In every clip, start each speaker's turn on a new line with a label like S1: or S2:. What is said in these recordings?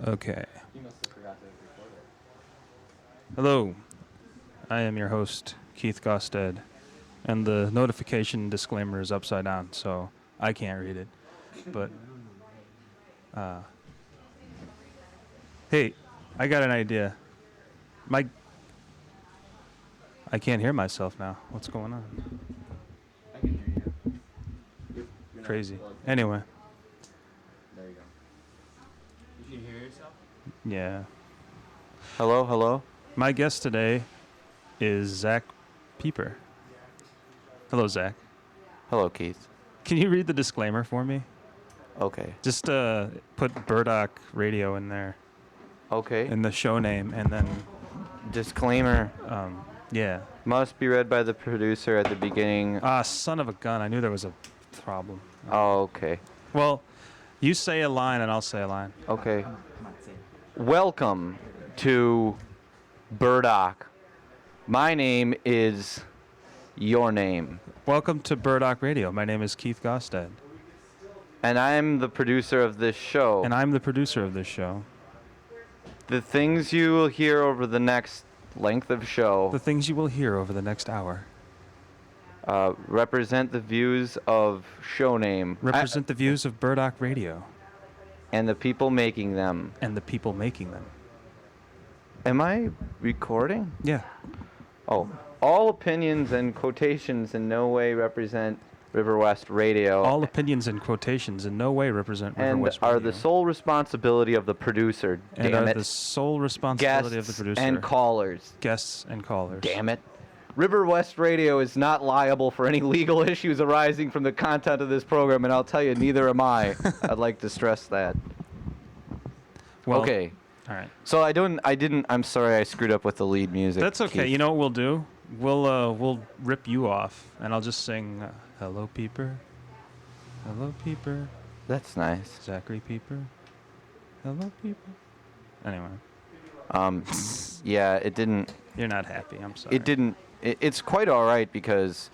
S1: Okay.
S2: You must have forgot to record it.
S1: Hello. I am your host, Keith Gosted, and the notification disclaimer is upside down, so I can't read it. But, hey, I got an idea. I can't hear myself now. What's going on?
S2: I can hear you. You're not
S1: Crazy.
S2: plugged.
S1: Anyway,
S2: There you go. You can hear yourself?
S1: yeah.
S2: Hello, hello.
S1: My guest today is Zach Pieper. Hello, Zach.
S2: Hello, Keith.
S1: Can you read the disclaimer for me?
S2: Okay.
S1: Just put Burdock Radio in there,
S2: Okay.
S1: in the show name, and then,
S2: Disclaimer
S1: yeah.
S2: must be read by the producer at the beginning.
S1: Ah, son of a gun. I knew there was a problem.
S2: Oh, okay.
S1: Well, you say a line and I'll say a line.
S2: Okay. Welcome to Burdock. My name is your name.
S1: Welcome to Burdock Radio. My name is Keith Gosted.
S2: And I'm the producer of this show.
S1: And I'm the producer of this show.
S2: The things you will hear over the next length of show
S1: The things you will hear over the next hour
S2: represent the views of show name
S1: represent the views of Burdock Radio
S2: and the people making them.
S1: and the people making them.
S2: Am I recording?
S1: Yeah.
S2: Oh. All opinions and quotations in no way represent River West Radio.
S1: All opinions and quotations in no way represent River
S2: and
S1: West
S2: are
S1: Radio.
S2: the sole responsibility of the producer.
S1: And
S2: Damn
S1: are
S2: it.
S1: the sole responsibility
S2: Guests
S1: of the producer.
S2: and callers.
S1: Guests and callers.
S2: Damn it. River West Radio is not liable for any legal issues arising from the content of this program, and I'll tell you, neither am I. I'd like to stress that.
S1: Well,
S2: Okay.
S1: All right.
S2: So I'm sorry I screwed up with the lead music.
S1: That's okay.
S2: Keith.
S1: You know what we'll do? We'll rip you off, and I'll just sing "Hello, Peeper." Hello, Peeper.
S2: That's nice.
S1: Zachary Peeper. Hello, Peeper. Anyway,
S2: Yeah, it didn't.
S1: you're not happy. I'm sorry.
S2: It didn't. It's quite all right because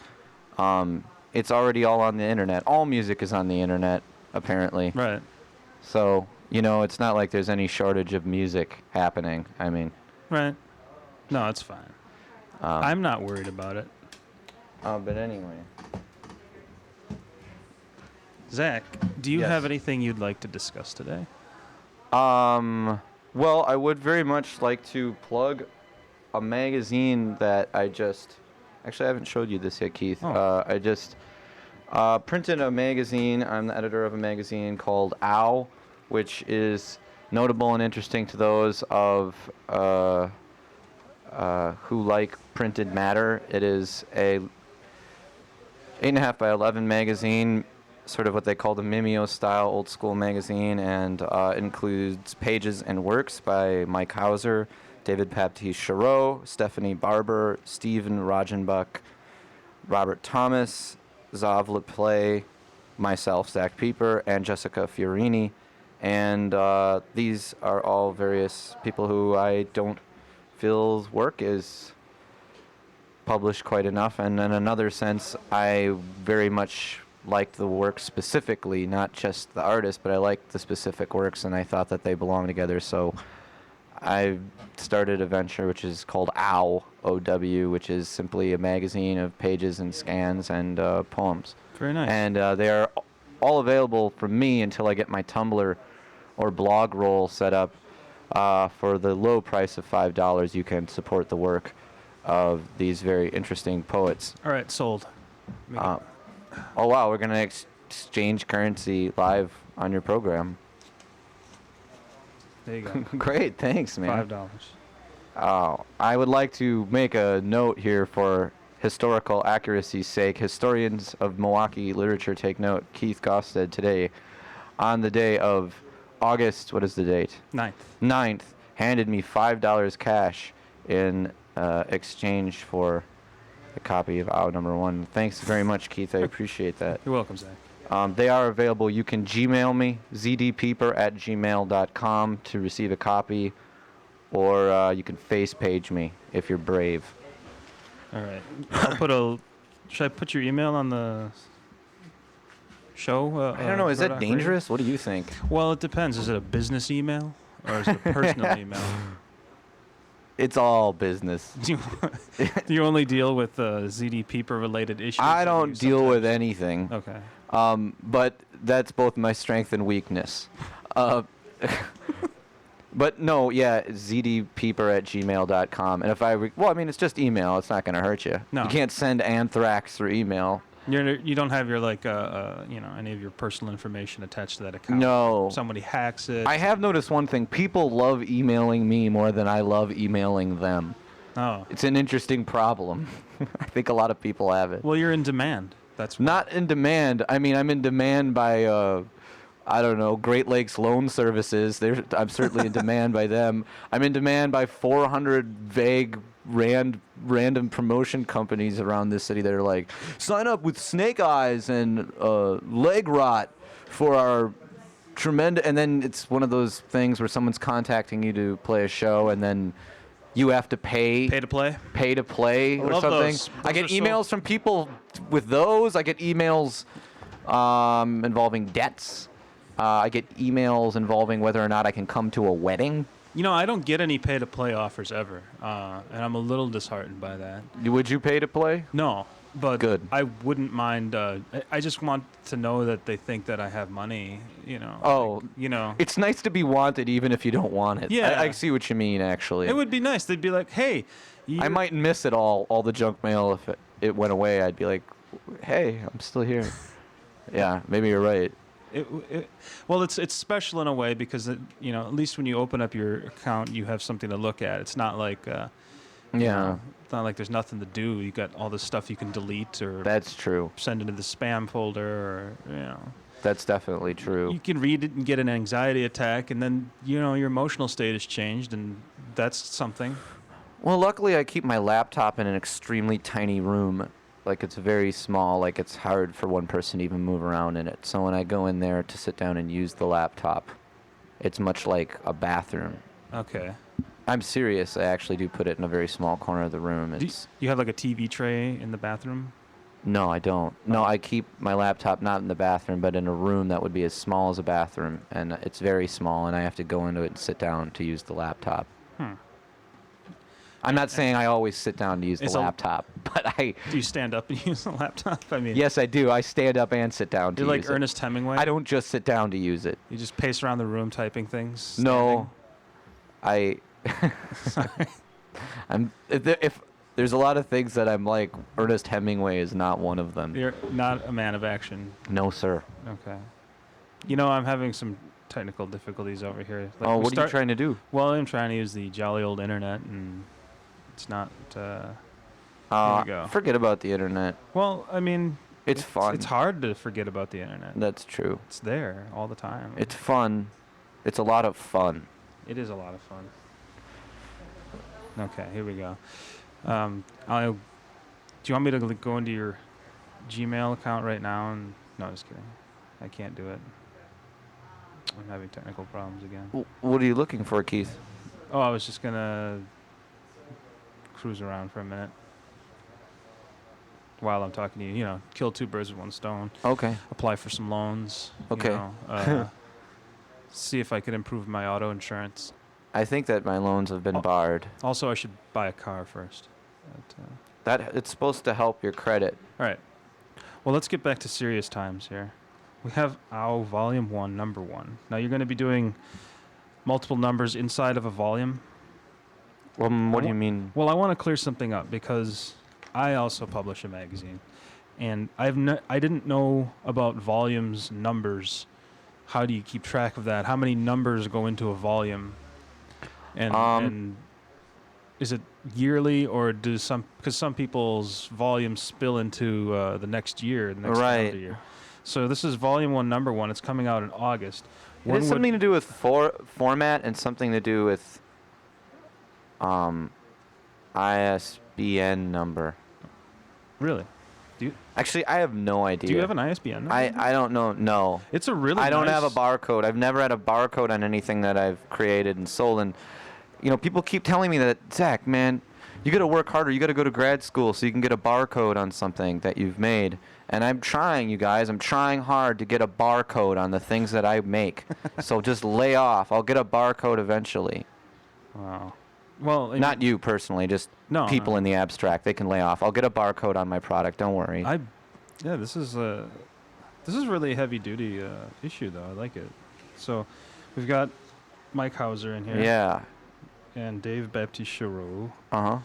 S2: it's already all on the internet. All music is on the internet, apparently.
S1: Right.
S2: So, it's not like there's any shortage of music happening. I mean,
S1: Right. No, it's fine. I'm not worried about it.
S2: but anyway.
S1: Zach, do you
S2: Yes.
S1: have anything you'd like to discuss today?
S2: Well, I would very much like to plug a magazine that actually, I haven't showed you this yet, Keith.
S1: Oh.
S2: I just printed a magazine. I'm the editor of a magazine called OW, which is notable and interesting to those of who like printed matter. It is a 8.5 by 11 magazine, sort of what they call the Mimeo style old school magazine, and includes pages and works by Mike Hauser, David Baptiste Charot, Stephanie Barber, Stephen Rogenbuck, Robert Thomas, Zav Leplay, myself, Zach Pieper, and Jessica Fiorini. And these are all various people who I don't feel's work is published quite enough. And in another sense, I very much liked the work specifically, not just the artist, but I liked the specific works, and I thought that they belong together. So I started a venture which is called OW, O-W, which is simply a magazine of pages and scans and poems.
S1: Very nice.
S2: And they are all available from me until I get my Tumblr or blog roll set up. For the low price of $5, you can support the work of these very interesting poets.
S1: All right, sold.
S2: Oh, wow, we're going to exchange currency live on your program.
S1: There you go.
S2: Great, thanks, man.
S1: $5.
S2: I would like to make a note here for historical accuracy's sake. Historians of Milwaukee literature take note. Keith Gosted today, on the day of August, what is the date? 9th, handed me $5 cash in exchange for a copy of OW #1. Thanks very much, Keith. I appreciate that.
S1: You're welcome, Zach.
S2: They are available. You can Gmail me, zdpeeper@gmail.com to receive a copy, or you can face page me if you're brave.
S1: All right. Should I put your email on the show?
S2: I don't know. Is that
S1: Burdock Radio?
S2: dangerous? What do you think?
S1: Well, it depends. Is it a business email? or is it a personal email?
S2: It's all business.
S1: Do you only deal with ZD Peeper related issues?
S2: I
S1: or do
S2: don't
S1: you
S2: deal with
S1: sometimes-
S2: anything.
S1: Okay.
S2: But that's both my strength and weakness. But no, yeah, zdpeeper@gmail.com. And if well, I mean, it's just email. It's not going to hurt you.
S1: No.
S2: You can't send anthrax through email.
S1: You don't have your any of your personal information attached to that account.
S2: No.
S1: Somebody hacks it.
S2: I have noticed one thing. People love emailing me more than I love emailing them.
S1: Oh.
S2: It's an interesting problem. I think a lot of people have it.
S1: Well, you're in demand. That's why.
S2: Not in demand. I mean, I'm in demand by, I don't know, Great Lakes Loan Services. I'm certainly in demand by them. I'm in demand by 400 vague random promotion companies around this city that are like, sign up with Snake Eyes and Leg Rot for our tremendous. And then it's one of those things where someone's contacting you to play a show, and then you have to pay
S1: Pay to play?
S2: pay to play
S1: I
S2: or
S1: love
S2: something.
S1: those.
S2: I
S1: Those
S2: get
S1: are so-
S2: emails from people with those. I get emails involving debts. I get emails involving whether or not I can come to a wedding.
S1: I don't get any pay to play offers ever, and I'm a little disheartened by that.
S2: Would you pay to play?
S1: No, but
S2: Good.
S1: I wouldn't mind. I just want to know that they think that I have money.
S2: Oh.
S1: Like,
S2: It's nice to be wanted even if you don't want it.
S1: Yeah.
S2: I see what you mean, actually.
S1: it would be nice. They'd be like, "Hey,
S2: I might miss it all the junk mail if it went away. I'd be like, hey, I'm still here. Yeah, maybe you're right.
S1: Well, it's special in a way because at least when you open up your account, you have something to look at. It's not like
S2: Yeah,
S1: it's not like there's nothing to do. You got all this stuff you can delete or
S2: that's true.
S1: send into the spam folder, or
S2: That's definitely true.
S1: you can read it and get an anxiety attack, and then your emotional state has changed, and that's something.
S2: Well, luckily I keep my laptop in an extremely tiny room. Like, it's very small, like it's hard for one person to even move around in it. So when I go in there to sit down and use the laptop, it's much like a bathroom.
S1: Okay.
S2: I'm serious. I actually do put it in a very small corner of the room.
S1: Do you have like a TV tray in the bathroom?
S2: No, I don't. No, I keep my laptop not in the bathroom, but in a room that would be as small as a bathroom, and it's very small, and I have to go into it and sit down to use the laptop. I'm not saying I always sit down to use the
S1: It's a-
S2: laptop, but
S1: Do you stand up and use the laptop? I mean,
S2: yes, I do. I stand up and sit down to
S1: You're
S2: use
S1: like
S2: it.
S1: Ernest Hemingway.
S2: I don't just sit down to use it.
S1: You just pace around the room typing things.
S2: No, if there's a lot of things that I'm like, Ernest Hemingway is not one of them.
S1: You're not a man of action.
S2: No, sir.
S1: Okay. I'm having some technical difficulties over here. Like,
S2: Oh,
S1: we
S2: what are you trying to do?
S1: Well, I'm trying to use the jolly old internet, and it's not. Here we go.
S2: Forget about the internet.
S1: Well, I mean,
S2: It's fun.
S1: It's hard to forget about the internet.
S2: That's true.
S1: It's there all the time.
S2: It's fun. It's a lot of fun.
S1: It is a lot of fun. Okay, here we go. Do you want me to go into your Gmail account right now? No, just kidding. I can't do it. I'm having technical problems again.
S2: What are you looking for, Keith?
S1: Oh, I was just gonna cruise around for a minute while I'm talking to you. Kill two birds with one stone.
S2: Okay.
S1: Apply for some loans.
S2: Okay.
S1: See if I could improve my auto insurance.
S2: I think that my loans have been barred.
S1: Also, I should buy a car first. But,
S2: That it's supposed to help your credit.
S1: all right. Well, let's get back to serious times here. We have OW Volume 1, Number 1. Now, you're going to be doing multiple numbers inside of a volume.
S2: What do you mean?
S1: Well, I want to clear something up because I also publish a magazine, and I didn't know about volumes, numbers. How do you keep track of that? How many numbers go into a volume? And is it yearly, or because some people's volumes spill into the next year, the next calendar year. So this is Volume 1, Number 1. It's coming out in August.
S2: It has something to do with format and something to do with ISBN number.
S1: Really?
S2: Actually, I have no idea.
S1: Do you have an ISBN number?
S2: I don't know. No.
S1: It's a really
S2: I don't
S1: nice-
S2: have a barcode. I've never had a barcode on anything that I've created and sold. And, people keep telling me that, Zach, man, you got to work harder. You got to go to grad school so you can get a barcode on something that you've made. And I'm trying, you guys. I'm trying hard to get a barcode on the things that I make. So just lay off. I'll get a barcode eventually.
S1: Wow. Well,
S2: Not you personally, just people in the abstract. They can lay off. I'll get a barcode on my product. Don't worry.
S1: Yeah, this is really a heavy duty issue though. I like it. So, we've got Mike Hauser in here.
S2: Yeah.
S1: And Dave Baptiste Chirot,
S2: Uh-huh.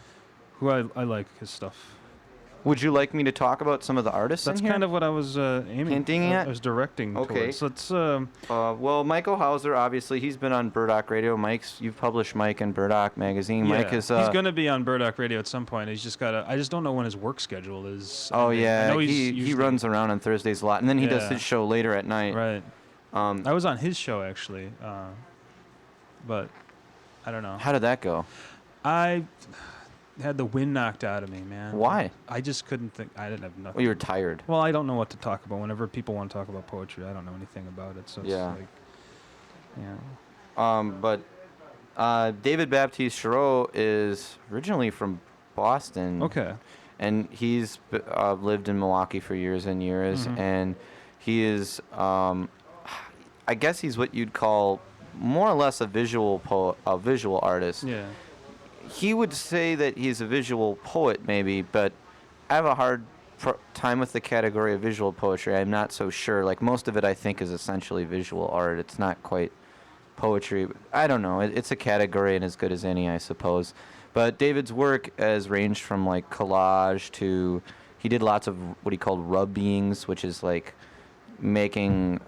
S1: who I like his stuff.
S2: Would you like me to talk about some of the artists
S1: That's
S2: in here?
S1: kind of what I was aiming.
S2: Hinting at?
S1: I was directing
S2: Okay.
S1: towards. Let's.
S2: Well, Michael Hauser, obviously, he's been on Burdock Radio. You've published Mike in Burdock Magazine.
S1: Yeah,
S2: Mike is.
S1: he's going to be on Burdock Radio at some point. He's just got to. I just don't know when his work schedule is.
S2: Oh,
S1: ending.
S2: yeah.
S1: I know
S2: He runs around on Thursdays a lot. And then he does his show later at night.
S1: Right. I was on his show, actually. But I don't know.
S2: How did that go?
S1: I had the wind knocked out of me, man.
S2: Why?
S1: I just couldn't think. I didn't have nothing.
S2: Well, you were tired.
S1: Well, I don't know what to talk about. Whenever people want to talk about poetry, I don't know anything about it. So it's
S2: Yeah.
S1: like, yeah.
S2: But David Baptiste Chirot is originally from Boston.
S1: Okay.
S2: And he's lived in Milwaukee for years and years.
S1: Mhm.
S2: And he is, I guess he's what you'd call more or less a visual artist.
S1: Yeah.
S2: He would say that he's a visual poet, maybe, but I have a hard time with the category of visual poetry. I'm not so sure. Like, most of it, I think, is essentially visual art. It's not quite poetry. I don't know. It's a category and as good as any, I suppose. But David's work has ranged from, like, collage to... He did lots of what he called rubbings, which is, like, making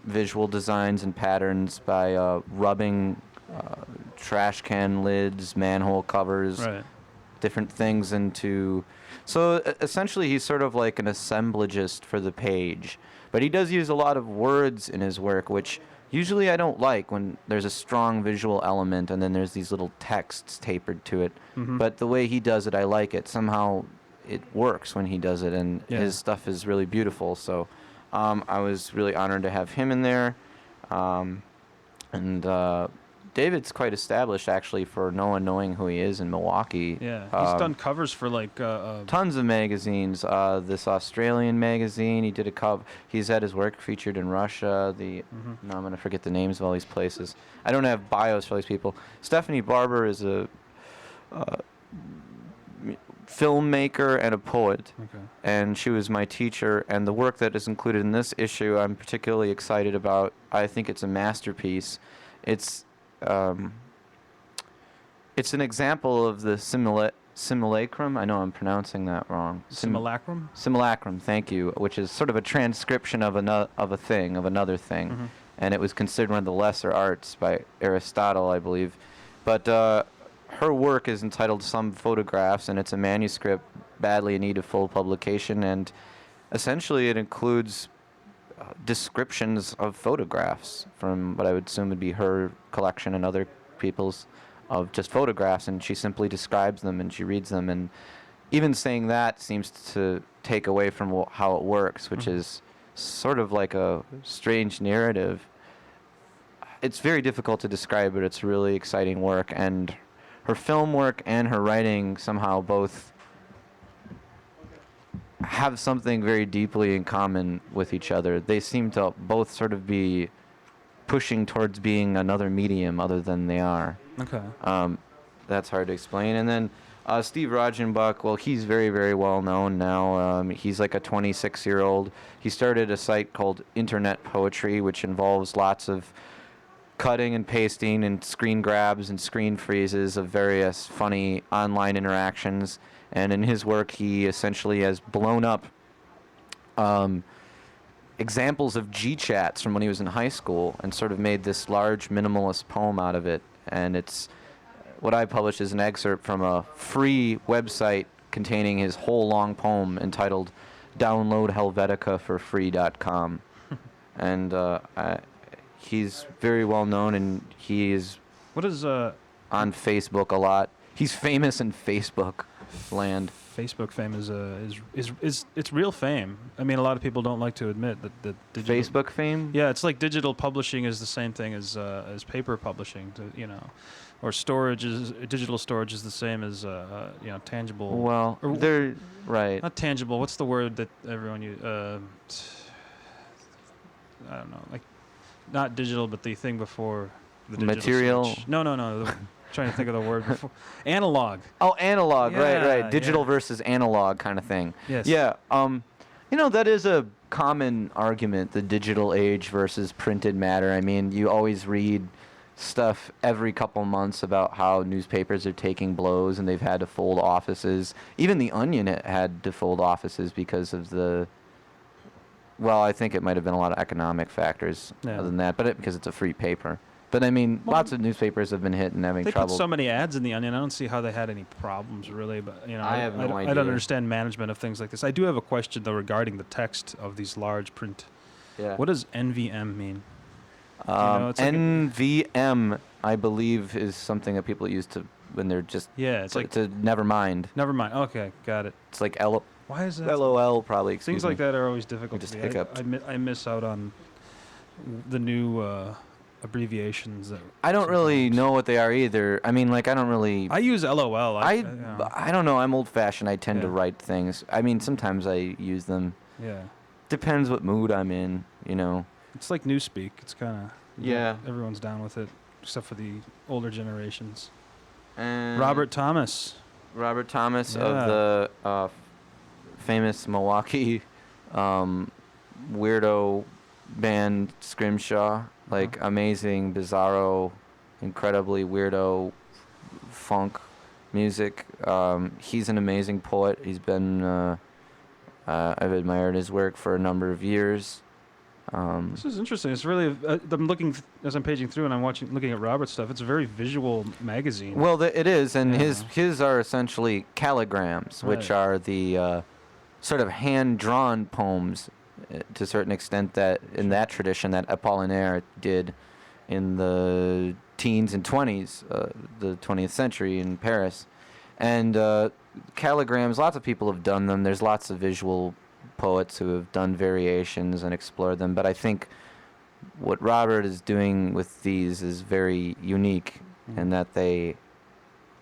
S2: visual designs and patterns by rubbing... trash can lids, manhole covers,
S1: Right.
S2: different things into... So essentially he's sort of like an assemblagist for the page. But he does use a lot of words in his work, which usually I don't like when there's a strong visual element and then there's these little texts tapered to it.
S1: Mhm.
S2: But the way he does it, I like it. Somehow it works when he does it, and his stuff is really beautiful. So I was really honored to have him in there. David's quite established, actually, for no one knowing who he is in Milwaukee.
S1: Yeah. He's done covers for like.
S2: Tons of magazines. This Australian magazine, he did a cover. He's had his work featured in Russia. Now I'm going to forget the names of all these places. I don't have bios for all these people. Stephanie Barber is a filmmaker and a poet.
S1: Okay.
S2: And she was my teacher. And the work that is included in this issue, I'm particularly excited about. I think it's a masterpiece. It's an example of the simulacrum. I know I'm pronouncing that wrong.
S1: Simulacrum?
S2: Simulacrum, thank you, which is sort of a transcription of another thing.
S1: Mhm.
S2: And it was considered one of the lesser arts by Aristotle, I believe. But her work is entitled Some Photographs, and it's a manuscript badly in need of full publication, and essentially it includes descriptions of photographs from what I would assume would be her collection and other people's of just photographs, and she simply describes them and she reads them, and even saying that seems to take away from how it works, which is sort of like a strange narrative. It's very difficult to describe, but it's really exciting work, and her film work and her writing somehow both have something very deeply in common with each other. They seem to both sort of be pushing towards being another medium other than they are.
S1: Okay.
S2: That's hard to explain. And then Steve Rogenbuck, well, he's very, very well known now. He's like a 26-year-old. He started a site called Internet Poetry, which involves lots of cutting and pasting and screen grabs and screen freezes of various funny online interactions. And in his work, he essentially has blown up examples of G-chats from when he was in high school and sort of made this large minimalist poem out of it. And it's what I published is an excerpt from a free website containing his whole long poem entitled downloadhelvetica.com. And he's very well known, and he is
S1: What is
S2: on Facebook a lot. He's famous in Facebook land.
S1: Facebook fame is it's real fame. I mean, a lot of people don't like to admit that digital,
S2: Facebook fame?
S1: Yeah, it's like digital publishing is the same thing as paper publishing. or storage is digital storage is the same as tangible.
S2: Well,
S1: Or
S2: they're right.
S1: not tangible. What's the word that everyone use? I don't know. Like not digital, but the thing before the digital
S2: Material.
S1: switch. No. Trying to think of the word before. Analog.
S2: Oh, analog.
S1: Yeah,
S2: Right. Digital
S1: yeah.
S2: versus analog kind of thing.
S1: Yes.
S2: Yeah. That is a common argument, the digital age versus printed matter. I mean, you always read stuff every couple months about how newspapers are taking blows and they've had to fold offices. Even The Onion had to fold offices because of well, I think it might have been a lot of economic factors other than that, but because it's a free paper. But I mean, lots of newspapers have been hit and having
S1: They
S2: trouble.
S1: put so many ads in the Onion. I don't see how they had any problems, really. But
S2: I have no
S1: I
S2: idea.
S1: don't understand management of things like this. I do have a question though regarding the text of these large print.
S2: Yeah.
S1: What does NVM mean? It's like
S2: NVM, I believe, is something that people use to when they're just
S1: it's like
S2: to never mind.
S1: never mind. Okay, got it.
S2: It's like
S1: Why is that?
S2: LOL probably.
S1: Things like that are always difficult.
S2: Just
S1: to me.
S2: hiccuped.
S1: I miss out on the new abbreviations that.
S2: I don't really
S1: sometimes-
S2: know what they are either. I mean, like I don't really.
S1: I use LOL.
S2: I don't know. I'm old-fashioned. I tend to
S1: Yeah.
S2: write things. I mean, sometimes I use them.
S1: Yeah.
S2: Depends what mood I'm in.
S1: It's like Newspeak. It's kind of.
S2: Yeah.
S1: Everyone's down with it, except for the older generations.
S2: And
S1: Robert Thomas.
S2: Robert Thomas
S1: Yeah.
S2: of the famous Milwaukee weirdo band Scrimshaw, like amazing, bizarro, incredibly weirdo funk music. He's an amazing poet. He's been I've admired his work for a number of years.
S1: This is interesting. It's really. I'm looking as I'm paging through and I'm looking at Robert's stuff. It's a very visual magazine.
S2: Well, it is, and
S1: Yeah.
S2: his are essentially calligrams, which
S1: Right.
S2: are the sort of hand-drawn poems, to a certain extent, that in that tradition that Apollinaire did in the teens and 20s, the 20th century in Paris. And calligrams, lots of people have done them. There's lots of visual poets who have done variations and explored them, but I think what Robert is doing with these is very unique in that they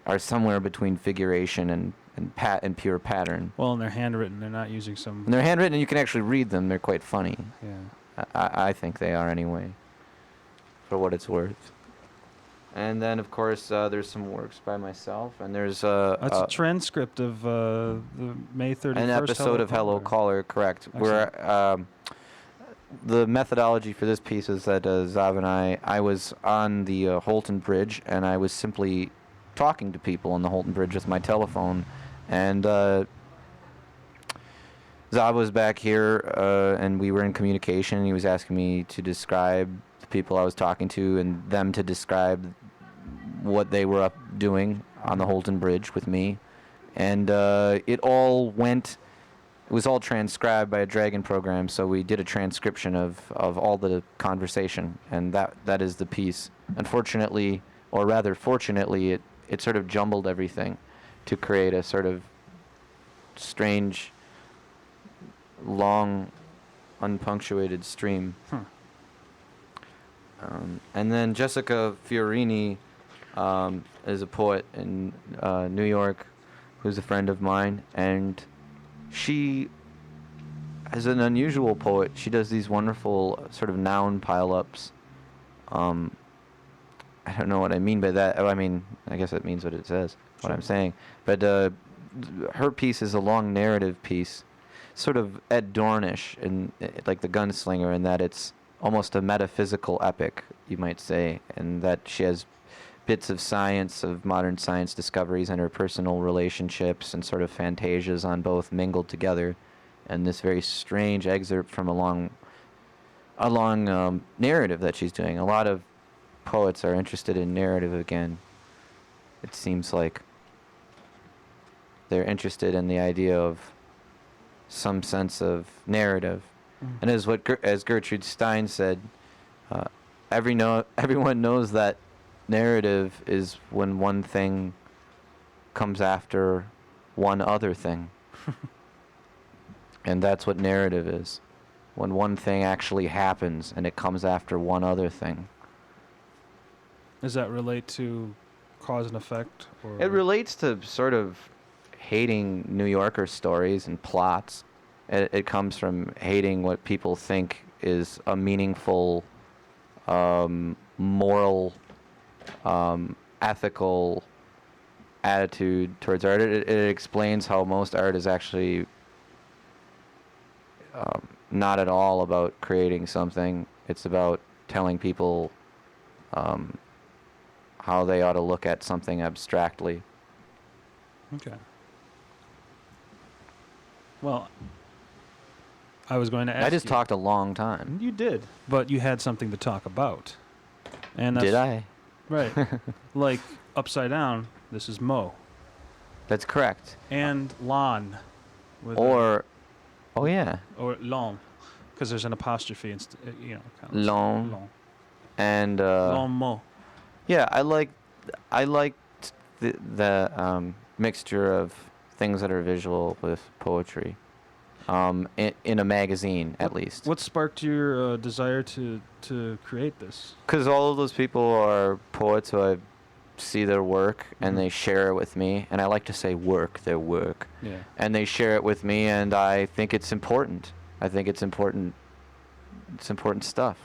S2: are somewhere between figuration and pure pattern.
S1: Well, and they're handwritten. They're not using some.
S2: And they're handwritten, and you can actually read them. They're quite funny.
S1: Yeah.
S2: I think they are anyway, for what it's worth. And then, of course, there's some works by myself, and there's
S1: That's a transcript of the May 31st.
S2: an episode of Hello Caller, correct?
S1: Excellent.
S2: Where the methodology for this piece is that Zav and I was on the Holton Bridge, and I was simply talking to people on the Holton Bridge with my telephone, and Zav was back here, and we were in communication. He was asking me to describe the people I was talking to, and them to describe what they were up doing on the Holton Bridge with me, and it was all transcribed by a Dragon program, so we did a transcription of all the conversation, and that is the piece. Unfortunately, or rather fortunately, it sort of jumbled everything to create a sort of strange, long, unpunctuated stream. And then Jessica Fiorini is a poet in New York who's a friend of mine, and she is an unusual poet. She does these wonderful sort of noun pile-ups. I don't know what I mean by that. I mean, I guess it means what it says, what I'm saying. But her piece is a long narrative piece, sort of Ed Dornish, like The Gunslinger, in that it's almost a metaphysical epic, you might say, and that she has bits of science, of modern science discoveries, and her personal relationships and sort of fantasias on both mingled together, and this very strange excerpt from a long narrative that she's doing. A lot of poets are interested in narrative again. It seems like they're interested in the idea of some sense of narrative. And as Gertrude Stein said, everyone knows that narrative is when one thing comes after one other thing. And that's what narrative is. When one thing actually happens and it comes after one other thing.
S1: Does that relate to cause and effect? Or
S2: It relates to sort of hating New Yorker stories and plots. It comes from hating what people think is a meaningful, moral, ethical attitude towards art. It explains how most art is actually not at all about creating something. It's about telling people how they ought to look at something abstractly.
S1: Okay. Well, I was going to ask
S2: I just
S1: you.
S2: talked a long time.
S1: You did, but you had something to talk about. And that's,
S2: Did I?
S1: Right. Like upside down, this is Mo.
S2: That's correct.
S1: And lawn. With
S2: Or, oh yeah,
S1: or long, because there's an apostrophe, kind of
S2: Long.
S1: Long.
S2: and
S1: Long Mo.
S2: yeah, I liked the mixture of things that are visual with poetry, in a magazine at least.
S1: What sparked your desire to create this?
S2: Because all of those people are poets who I see their work and
S1: Mhm.
S2: they share it with me, and I like to say their work,
S1: Yeah.
S2: and they share it with me, and I think it's important. I think it's important. It's important stuff.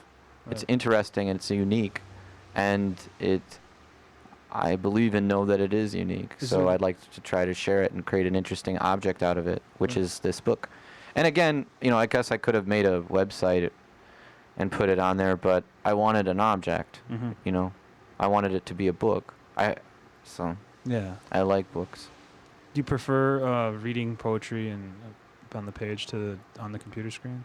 S2: It's
S1: Right.
S2: interesting and it's unique, and I believe and know that it is unique.
S1: Is
S2: So
S1: there-
S2: I'd like to try to share it and create an interesting object out of it, which
S1: Right.
S2: is this book. And again, I guess I could have made a website and put it on there, but I wanted an object.
S1: Mm-hmm.
S2: I wanted it to be a book. So
S1: Yeah.
S2: I like books.
S1: Do you prefer reading poetry and on the page on the computer screen?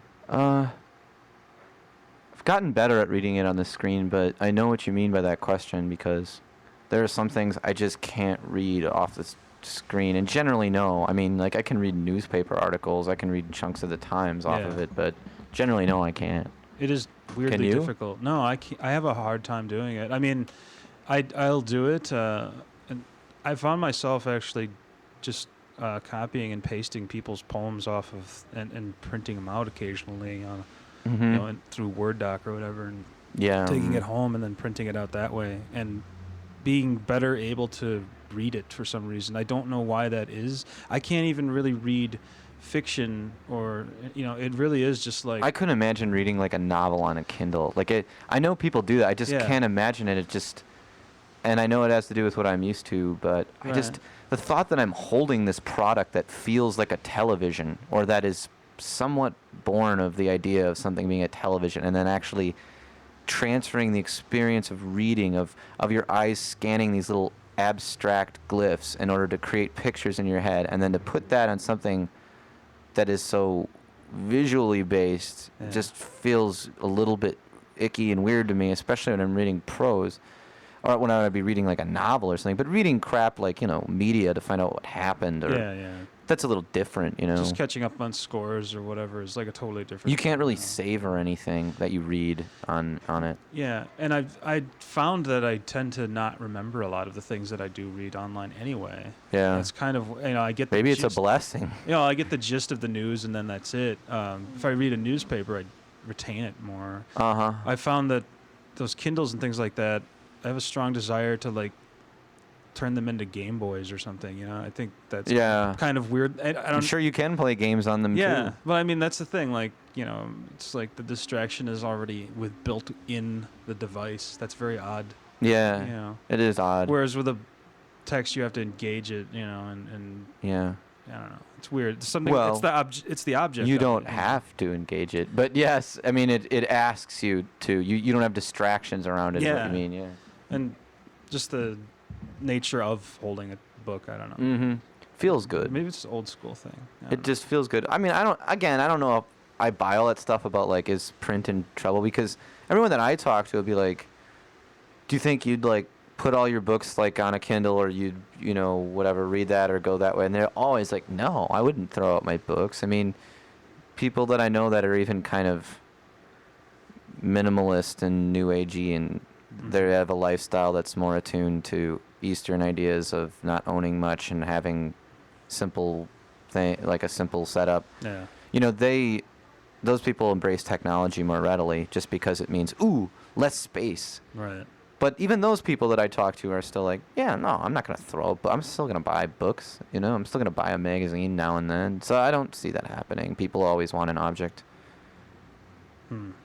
S2: I've gotten better at reading it on the screen, but I know what you mean by that question, because there are some things I just can't read off the screen, and generally no. I mean, like, I can read newspaper articles, I can read chunks of the Times off of
S1: Yeah.
S2: it, but generally no, I can't.
S1: It is weirdly
S2: you?
S1: difficult. No, I can't, I have a hard time doing it. I mean, I'll do it, and I found myself actually just copying and pasting people's poems off of and printing them out occasionally on
S2: Mm-hmm.
S1: through Word doc or whatever, and
S2: Yeah.
S1: taking it home and then printing it out that way, and being better able to read it for some reason. I don't know why that is. I can't even really read fiction, or it really is just like
S2: I couldn't imagine reading like a novel on a Kindle. I know people do that. I just
S1: Yeah.
S2: can't imagine it. And I know it has to do with what I'm used to, but
S1: Right.
S2: the thought that I'm holding this product that feels like a television, or that is somewhat born of the idea of something being a television, and then actually transferring the experience of reading, of your eyes scanning these little abstract glyphs in order to create pictures in your head, and then to put that on something that is so visually based,
S1: Yeah.
S2: just feels a little bit icky and weird to me, especially when I'm reading prose, or when I would be reading like a novel or something. But reading crap like media to find out what happened, or
S1: yeah.
S2: that's a little different,
S1: Just catching up on scores or whatever is like a totally different.
S2: You can't really
S1: thing,
S2: savor anything that you read on it.
S1: Yeah, and I found that I tend to not remember a lot of the things that I do read online anyway.
S2: Yeah.
S1: That's kind of I get.
S2: Maybe
S1: the
S2: it's a
S1: gist,
S2: blessing.
S1: I get the gist of the news and then that's it. If I read a newspaper, I retain it more.
S2: Uh-huh.
S1: I found that those Kindles and things like that, I have a strong desire to like turn them into Game Boys or something. I think that's
S2: Yeah.
S1: kind of weird. I
S2: I'm
S1: don't.
S2: sure you can play games on them
S1: Yeah,
S2: too.
S1: but I mean that's the thing. Like it's like the distraction is already built in the device. That's very odd.
S2: Yeah. It is odd.
S1: Whereas with a text, you have to engage it. And
S2: Yeah.
S1: I don't know. It's weird. It's something.
S2: Well,
S1: it's the object.
S2: You
S1: of
S2: don't
S1: it,
S2: have to engage it. But yes, I mean it asks you to. You don't have distractions around it, is what
S1: Yeah.
S2: you mean, yeah.
S1: And just the nature of holding a book. I don't know.
S2: Mm-hmm. Feels good.
S1: Maybe it's an old school thing. I
S2: It
S1: don't know.
S2: just feels good. I mean, I don't know if I buy all that stuff about like is print in trouble, because everyone that I talk to will be like, do you think you'd like put all your books like on a Kindle, or you'd whatever, read that or go that way? And they're always like, no, I wouldn't throw out my books. I mean, people that I know that are even kind of minimalist and new agey, and they have a lifestyle that's more attuned to Eastern ideas of not owning much and having simple like a simple setup.
S1: Yeah.
S2: Those people embrace technology more readily just because it means less space.
S1: Right.
S2: But even those people that I talk to are still like, yeah, no, I'm not gonna throw. But I'm still gonna buy books. You know, I'm still gonna buy a magazine now and then. So I don't see that happening. People always want an object.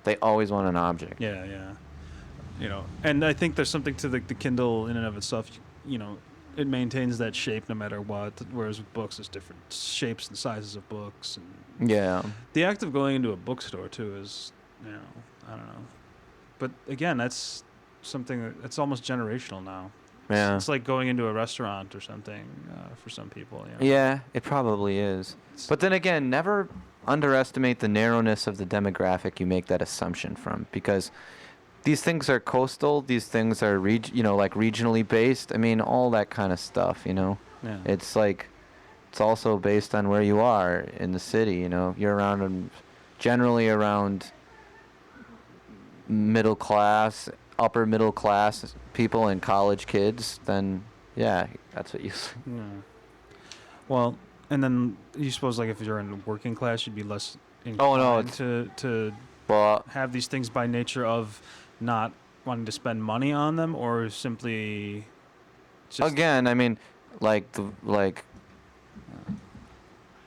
S2: They always want an object.
S1: Yeah, yeah. You know, and I think there's something to the Kindle in and of itself. You know, it maintains that shape no matter what. Whereas with books, there's different shapes and sizes of books. And
S2: Yeah.
S1: the act of going into a bookstore too is, you know, I don't know. But again, that's something that's almost generational now.
S2: Yeah.
S1: It's like going into a restaurant or something for some people. You know?
S2: Yeah, it probably is. But then again, never underestimate the narrowness of the demographic you make that assumption from, because these things are coastal. These things are like regionally based. I mean, all that kind of stuff. You know,
S1: Yeah.
S2: it's like it's also based on where you are in the city. You know, if you're generally around middle class, upper middle class people and college kids, then yeah, that's what you see.
S1: Yeah. Well, and then you suppose like if you're in working class, you'd be less inclined to
S2: But
S1: have these things by nature of not wanting to spend money on them, or simply just
S2: again, I mean,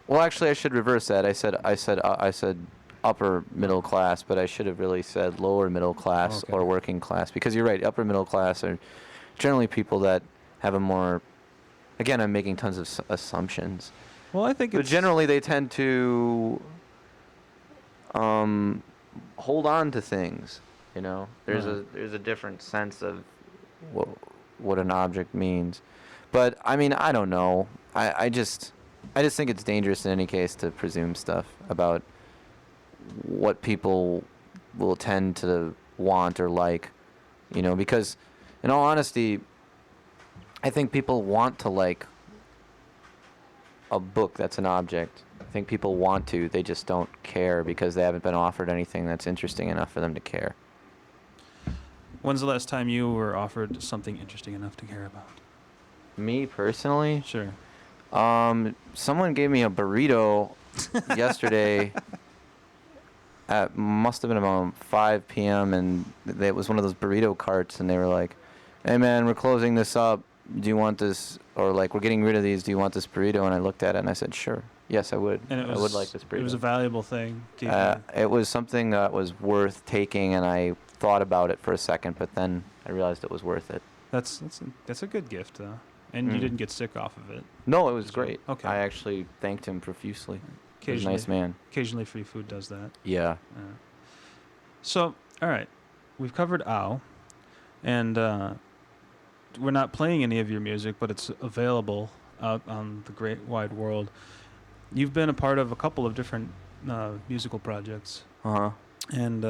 S2: well, actually, I should reverse that. I said upper middle class, but I should have really said lower middle class
S1: Okay.
S2: or working class, because you're right. Upper middle class are generally people that have a more. Again, I'm making tons of assumptions.
S1: Well, I think
S2: But
S1: it's
S2: generally, they tend to hold on to things. You know, there's a different sense of what an object means. But I mean, I don't know. I just think it's dangerous in any case to presume stuff about what people will tend to want or like. You know, because in all honesty, I think people want to like a book that's an object. I think people want to. They just don't care because they haven't been offered anything that's interesting enough for them to care.
S1: When's the last time you were offered something interesting enough to care about?
S2: Me personally,
S1: Sure.
S2: someone gave me a burrito yesterday. Must have been about 5 p.m. and it was one of those burrito carts, and they were like, "Hey man, we're closing this up. Do you want this?" Or like, "We're getting rid of these. Do you want this burrito?" And I looked at it and I said, "Sure. Yes, I would.
S1: And
S2: I would like this burrito."
S1: It was a valuable thing.
S2: It was something that was worth taking, and I thought about it for a second, but then I realized it was worth it.
S1: That's a good gift, though. And you didn't get sick off of it.
S2: No, it was great.
S1: Okay.
S2: I actually thanked him profusely. He was a nice man.
S1: Occasionally free food does that.
S2: Yeah.
S1: So, all right. We've covered OW. And we're not playing any of your music, but it's available out on the great wide world. You've been a part of a couple of different musical projects.
S2: Uh-huh.
S1: And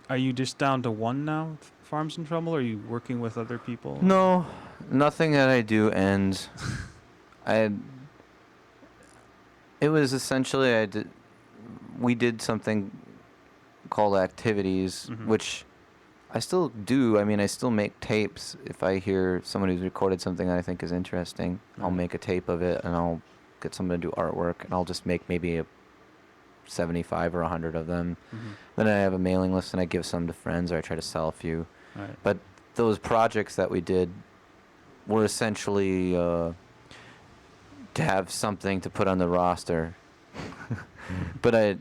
S1: are you just down to one now, Farms in Trouble, or are you working with other people?
S2: No, nothing that I do ends. It was essentially we did something called activities, which I still do. I mean, I still make tapes. If I hear someone who's recorded something that I think is interesting, I'll make a tape of it, and I'll get someone to do artwork, and I'll just make maybe 75 or 100 of them. Then I have a mailing list, and I give some to friends, or I try to sell a few.
S1: Right.
S2: But those projects that we did were essentially to have something to put on the roster. But I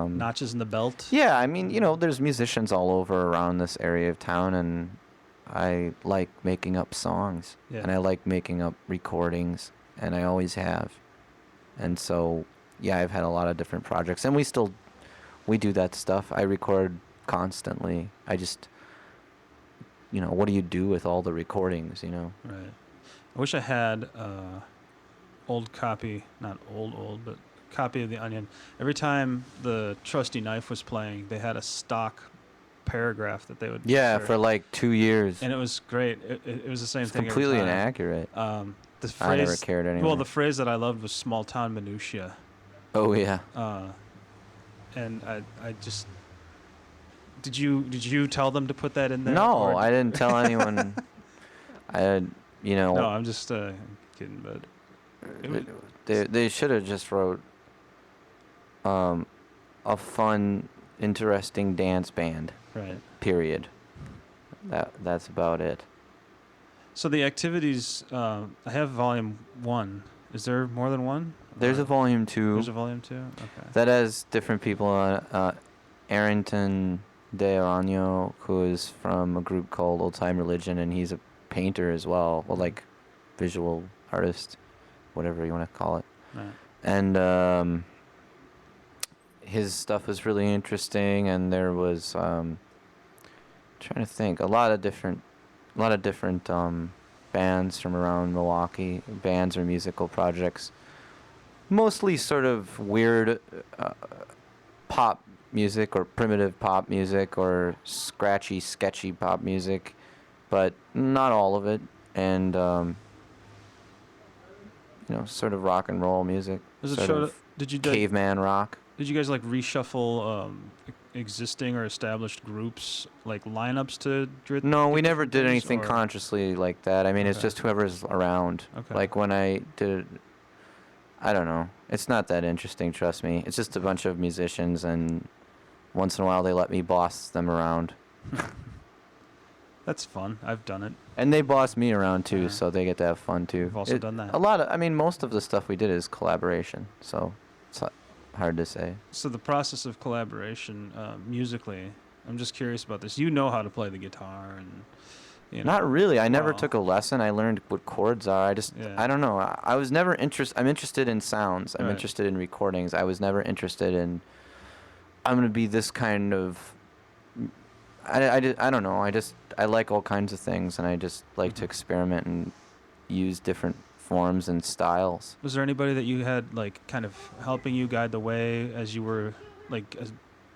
S1: Notches in the belt?
S2: yeah, I mean, there's musicians all over around this area of town, and I like making up songs, and I like making up recordings, and I always have. And so, yeah, I've had a lot of different projects, and we do that stuff. I record constantly. I just, what do you do with all the recordings,
S1: Right. I wish I had old copy, not old, but copy of The Onion. Every time the Trusty Knife was playing, they had a stock paragraph that they would
S2: Yeah,
S1: share.
S2: for like 2 years.
S1: And it was great. It was the same
S2: It's
S1: thing. every
S2: completely
S1: time.
S2: inaccurate.
S1: The phrase,
S2: I never cared anyway.
S1: Well, the phrase that I loved was small town minutia.
S2: Oh yeah.
S1: And I just did you tell them to put that in there?
S2: No,
S1: or-
S2: I didn't tell anyone.
S1: No, I'm just kidding, but
S2: They should have just wrote a fun, interesting dance band.
S1: right.
S2: Period. that's about it.
S1: So the activities, I have volume 1. Is there more than one?
S2: There's a volume 2
S1: There's a volume 2? Okay.
S2: that has different people on. Arrington De Arano, who is from a group called Old Time Religion, and he's a painter as well. Well, like visual artist, whatever you want to call it.
S1: Right.
S2: And his stuff was really interesting, and there was trying to think a lot of different bands from around Milwaukee, bands or musical projects, mostly sort of weird pop music or primitive pop music or scratchy, sketchy pop music, but not all of it, and sort of rock and roll music.
S1: Does it
S2: sort
S1: show?
S2: of
S1: Did you
S2: caveman rock?
S1: Did you guys like reshuffle existing or established groups, like lineups to?
S2: No, we never did
S1: things,
S2: anything
S1: or-
S2: consciously like that. I mean, it's
S1: Okay.
S2: just whoever's around.
S1: Okay.
S2: Like when I did, I don't know. It's not that interesting, trust me. It's just a bunch of musicians, and once in a while they let me boss them around.
S1: That's fun. I've done it.
S2: And they boss me around too,
S1: Yeah.
S2: so they get to have fun too.
S1: I've also done that.
S2: Most of the stuff we did is collaboration, so it's hard to say.
S1: So the process of collaboration musically, I'm just curious about this. You know how to play the guitar, and
S2: Not really. I never
S1: Wow.
S2: took a lesson. I learned what chords are.
S1: Yeah.
S2: I don't know. I was never interested. I'm interested in sounds. I'm
S1: Right.
S2: interested in recordings. I was never interested in, I'm going to be this kind of, I don't know. I like all kinds of things, and I just like to
S1: Mhm.
S2: experiment and use different forms and styles.
S1: Was there anybody that you had like kind of helping you guide the way as you were like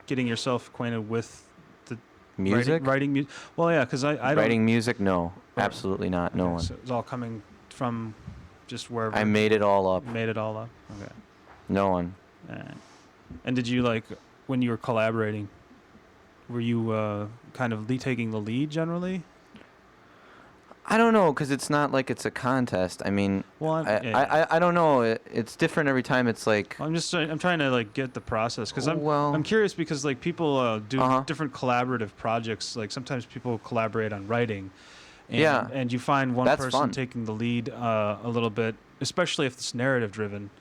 S1: getting yourself acquainted with the
S2: Music?
S1: writing music? Well, yeah, because I don't.
S2: Writing music? No.
S1: Or-
S2: Absolutely not. No
S1: Okay,
S2: one.
S1: So it's all coming from just wherever.
S2: I made it all up.
S1: Made it all up. Okay.
S2: No one.
S1: Alright. And did you like when you were collaborating? Were you kind of taking the lead generally?
S2: I don't know, because it's not like it's a contest. I mean,
S1: Well,
S2: I don't know. It's different every time. It's like,
S1: I'm trying to like get the process because
S2: Well-
S1: I'm curious because like people do
S2: Uh-huh.
S1: different collaborative projects. Like sometimes people collaborate on writing. And,
S2: Yeah.
S1: And you find one
S2: That's
S1: person
S2: fun.
S1: taking the lead a little bit, especially if it's narrative driven.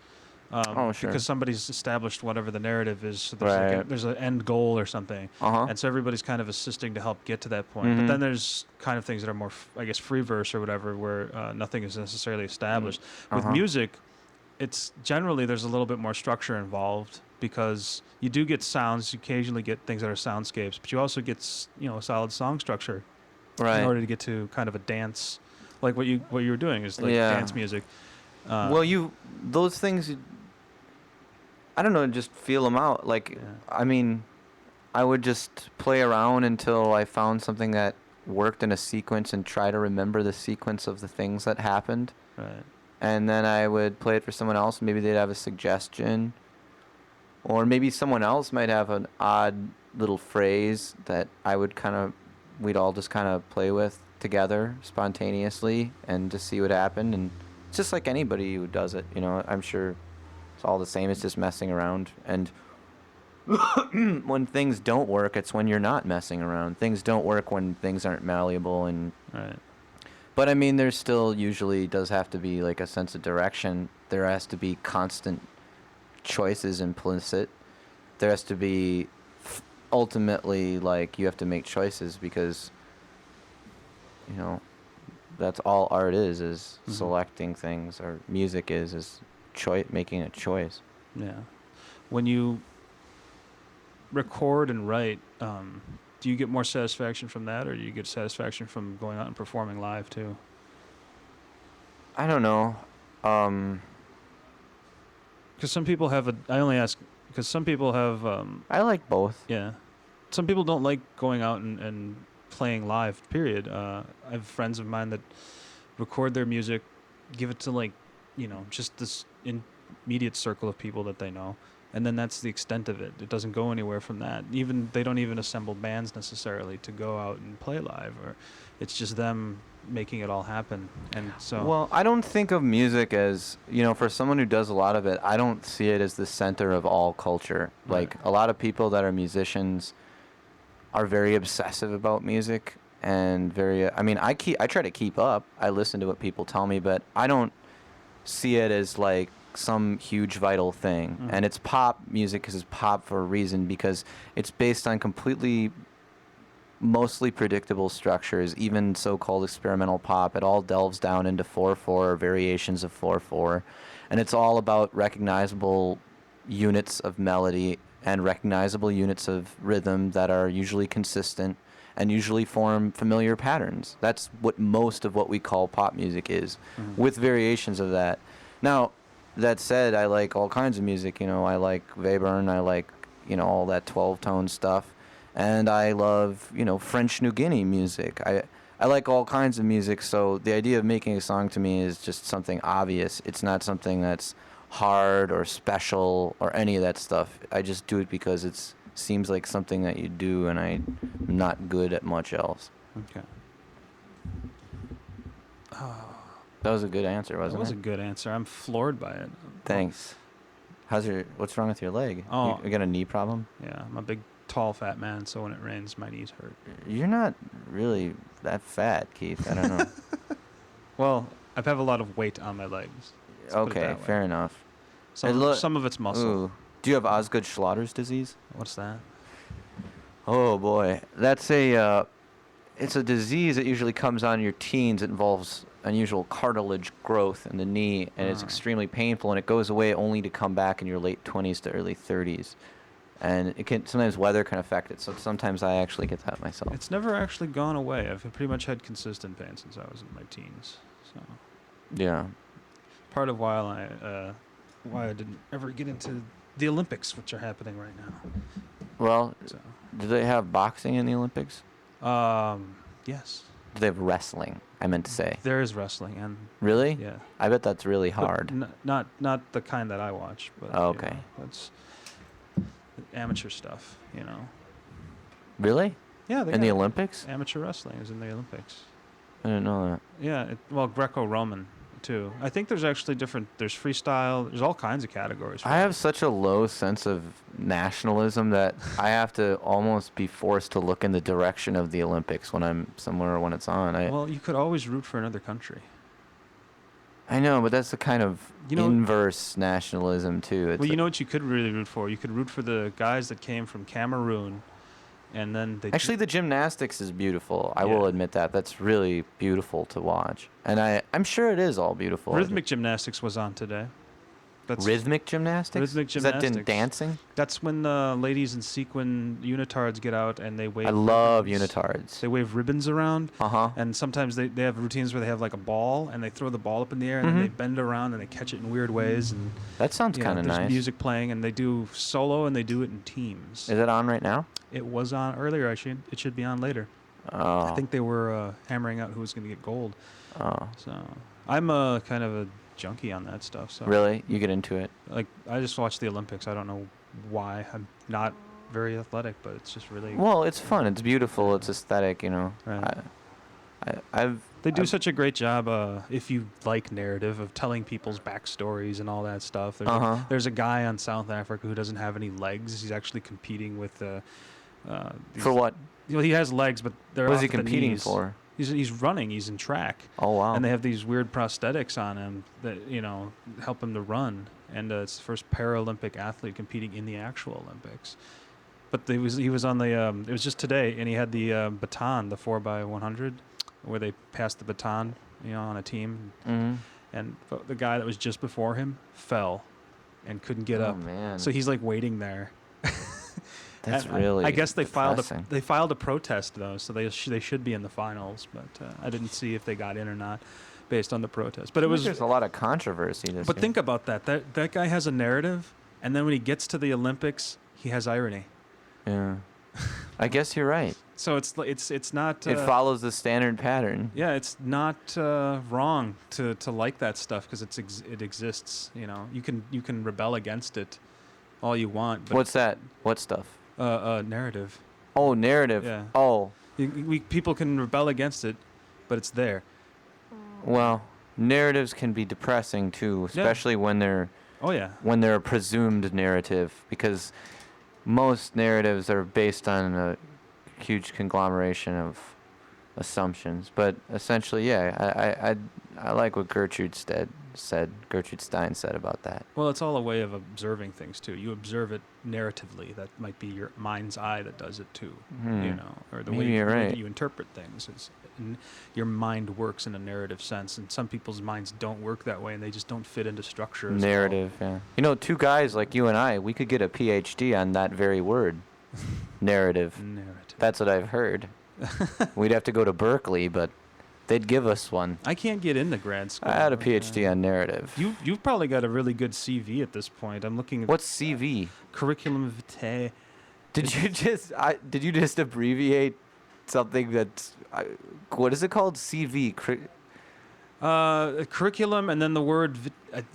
S2: Oh, sure.
S1: Because somebody's established whatever the narrative is. So there's
S2: Right.
S1: there's an end goal or something.
S2: uh-huh.
S1: And so everybody's kind of assisting to help get to that point.
S2: Mhm.
S1: But then there's kind of things that are more, I guess, free verse or whatever, where nothing is necessarily established. With
S2: Uh-huh.
S1: music, it's generally there's a little bit more structure involved because you do get sounds. You occasionally get things that are soundscapes, but you also get a solid song structure
S2: Right.
S1: in order to get to kind of a dance, like what you were doing is like
S2: Yeah.
S1: dance music.
S2: Well, those things, I don't know, just feel them out. Like,
S1: Yeah.
S2: I mean, I would just play around until I found something that worked in a sequence and try to remember the sequence of the things that happened.
S1: Right.
S2: And then I would play it for someone else. Maybe they'd have a suggestion. Or maybe someone else might have an odd little phrase that we'd all just kind of play with together spontaneously and just see what happened. And it's just like anybody who does it, I'm sure it's all the same. It's just messing around. And when things don't work, it's when you're not messing around. Things don't work when things aren't malleable.
S1: Right.
S2: But I mean, there still usually does have to be like a sense of direction. There has to be constant choices implicit. There has to be ultimately, like, you have to make choices because, that's all art is
S1: Mhm.
S2: selecting things, or music is making a choice.
S1: Yeah. When you record and write, do you get more satisfaction from that, or do you get satisfaction from going out and performing live too?
S2: I don't know.
S1: Because some people have I only ask because some people have.
S2: I like both.
S1: Yeah. Some people don't like going out and playing live, period. I have friends of mine that record their music, give it to just this immediate circle of people that they know. And then that's the extent of it. It doesn't go anywhere from that. They don't even assemble bands necessarily to go out and play live, or it's just them making it all happen. And so.
S2: Well, I don't think of music as, for someone who does a lot of it, I don't see it as the center of all culture.
S1: Right.
S2: Like, a lot of people that are musicians are very obsessive about music, and very. I mean, I try to keep up. I listen to what people tell me, but I don't see it as like some huge vital thing.
S1: Mhm.
S2: And it's pop music because it's pop for a reason, because it's based on completely mostly predictable structures. Even so-called experimental pop, it all delves down into 4/4 or variations of 4/4, and it's all about recognizable units of melody and recognizable units of rhythm that are usually consistent and usually form familiar patterns. That's what most of what we call pop music is,
S1: Mhm.
S2: with variations of that. Now, that said, I like all kinds of music. I like Webern, I like, all that 12-tone stuff. And I love, French New Guinea music. I like all kinds of music, so the idea of making a song to me is just something obvious. It's not something that's hard or special or any of that stuff. I just do it because it seems like something that you do, and I'm not good at much else.
S1: Okay.
S2: That was a good answer,
S1: That
S2: wasn't
S1: was a
S2: it?
S1: good answer. I'm floored by it.
S2: Thanks. What's wrong with your leg?
S1: Oh.
S2: You got a knee problem?
S1: Yeah, I'm a big, tall, fat man, so when it rains, my knees hurt.
S2: You're not really that fat, Keith. I don't know.
S1: Well, I have a lot of weight on my legs. Let's put it
S2: Okay,
S1: that way.
S2: fair enough.
S1: Some of it's muscle.
S2: Ooh. Do you have Osgood-Schlatters disease?
S1: What's that?
S2: Oh boy, that's it's a disease that usually comes on in your teens. It involves unusual cartilage growth in the knee, and it's
S1: Ah.
S2: extremely painful, and it goes away only to come back in your late 20s to early 30s. And sometimes weather can affect it, so sometimes I actually get that myself.
S1: It's never actually gone away. I've pretty much had consistent pain since I was in my teens. So
S2: Yeah.
S1: part of why I didn't ever get into the Olympics, which are happening right now.
S2: Well,
S1: So,
S2: do they have boxing in the Olympics?
S1: yes,
S2: Do they have wrestling? I meant to say.
S1: there is wrestling, and
S2: Really?
S1: yeah,
S2: I bet that's really
S1: But
S2: hard.
S1: not the kind that I watch, but
S2: Oh, okay.
S1: that's amateur stuff,
S2: Really?
S1: Yeah, they
S2: In the
S1: got
S2: Olympics?
S1: amateur wrestling is in the Olympics.
S2: I didn't know that.
S1: Yeah, well, Greco-Roman too. I think there's actually different. There's freestyle. There's all kinds of categories. For
S2: I
S1: it.
S2: have such a low sense of nationalism that I have to almost be forced to look in the direction of the Olympics when I'm somewhere when it's on.
S1: Well, you could always root for another country.
S2: I know, but that's a kind of inverse nationalism too.
S1: Well, you know what you could really root for? You could root for the guys that came from Cameroon, and then they
S2: Actually, the gymnastics is beautiful. I will
S1: Yeah.
S2: admit that. That's really beautiful to watch. And I'm sure it is all beautiful.
S1: rhythmic gymnastics was on today. That's
S2: Rhythmic gymnastics?
S1: Rhythmic
S2: Is that
S1: gymnastics.
S2: dancing?
S1: That's when the ladies in sequin unitards get out and they wave.
S2: I love
S1: ribbons.
S2: unitards.
S1: They wave ribbons around.
S2: Uh-huh.
S1: And sometimes they have routines where they have like a ball and they throw the ball up in the air and then they bend around and they catch it in weird ways. And
S2: That sounds kind of
S1: there's
S2: nice.
S1: music playing and they do solo and they do it in teams.
S2: Is it on right now?
S1: It was on earlier. It should be on later.
S2: Oh.
S1: I think they were hammering out who was going to get gold.
S2: Oh.
S1: So I'm a kind of a junkie on that stuff. So
S2: Really? You get into it?
S1: like I just watch the Olympics. I don't know why. I'm not very athletic, but it's just really.
S2: Well, it's fun. It's beautiful. It's aesthetic,
S1: Right.
S2: They
S1: They do such a great job, if you like narrative, of telling people's backstories and all that stuff.
S2: Uh-huh.
S1: There's a guy on South Africa who doesn't have any legs. He's actually competing with.
S2: For what?
S1: He has legs, but they're
S2: What is
S1: off
S2: he
S1: at the
S2: competing
S1: knees.
S2: for?
S1: He's running. He's in track.
S2: Oh, wow.
S1: And they have these weird prosthetics on him that help him to run. And it's the first Paralympic athlete competing in the actual Olympics. But he was on the. It was just today, and he had the baton, the 4x100, where they passed the baton, on a team.
S2: Mhm.
S1: And the guy that was just before him fell, and couldn't get
S2: Oh,
S1: up.
S2: man.
S1: So he's like waiting there.
S2: That's
S1: And
S2: really
S1: I guess they
S2: depressing.
S1: filed a protest though, so they should be in the finals, but I didn't see if they got in or not, based on the protest. But it was.
S2: There's a lot of controversy this
S1: But
S2: year.
S1: think about that. That guy has a narrative, and then when he gets to the Olympics, he has irony.
S2: Yeah. I guess you're right.
S1: So it's not.
S2: It follows the standard pattern.
S1: Yeah, it's not wrong to like that stuff because it exists. You can rebel against it all you want. But
S2: What's that? What stuff?
S1: narrative.
S2: Oh, narrative.
S1: Yeah.
S2: Oh,
S1: People can rebel against it, but it's there.
S2: well, narratives can be depressing too, especially when they're
S1: Oh yeah.
S2: a presumed narrative, because most narratives are based on a huge conglomeration of assumptions. But essentially, yeah, I like what Gertrude Stein said about that.
S1: Well, it's all a way of observing things too. You observe it narratively. That might be your mind's eye that does it too. Or the
S2: Maybe
S1: way,
S2: you're
S1: the way
S2: right.
S1: that you interpret things. Your mind works in a narrative sense, and some people's minds don't work that way, and they just don't fit into structure. As
S2: Narrative, yeah. Two guys like you and I, we could get a PhD on that very word, narrative.
S1: Narrative.
S2: That's what I've heard. We'd have to go to Berkeley, but they'd give us one.
S1: I can't get into grad school.
S2: I had a PhD on narrative.
S1: You've probably got a really good CV at this point. I'm looking at
S2: What's CV?
S1: curriculum vitae.
S2: Did you just abbreviate something that's what is it called? CV.
S1: Curriculum, and then the word